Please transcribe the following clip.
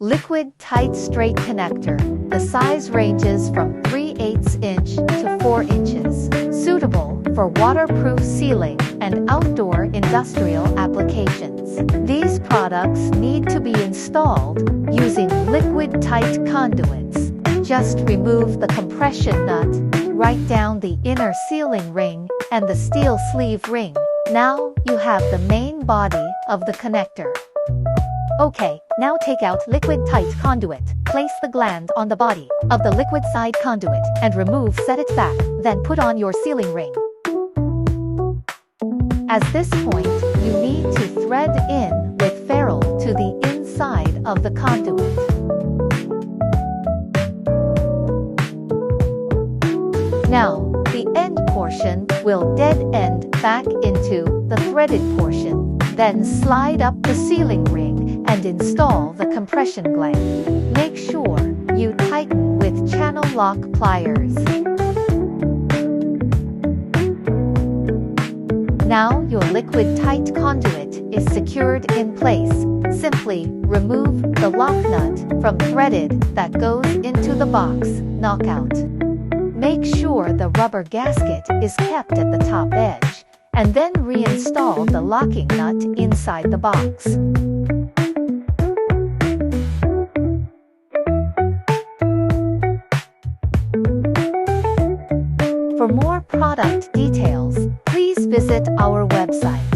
Liquid tight straight connector. The size ranges from 3/8 inch to 4 inches. Suitable for waterproof ceiling and outdoor industrial applications. These products need to be installed using liquid tight conduits. Just remove the compression nut, write down the inner sealing ring and the steel sleeve ring. Now you have the main body of the connector. Okay, now take out liquid tight conduit. Place the gland on the body of the liquid side conduit and set it back, then put on your sealing ring. At this point, you need to thread in with ferrule to the inside of the conduit. Now, the end portion will dead end back into the threaded portion. Then slide up the sealing ring and install the compression gland. Make sure you tighten with channel lock pliers. Now your liquid tight conduit is secured in place. Simply remove the lock nut from threaded that goes into the box. Knockout. Make sure the rubber gasket is kept at the top edge, and then reinstall the locking nut inside the box. For more product details, please visit our website.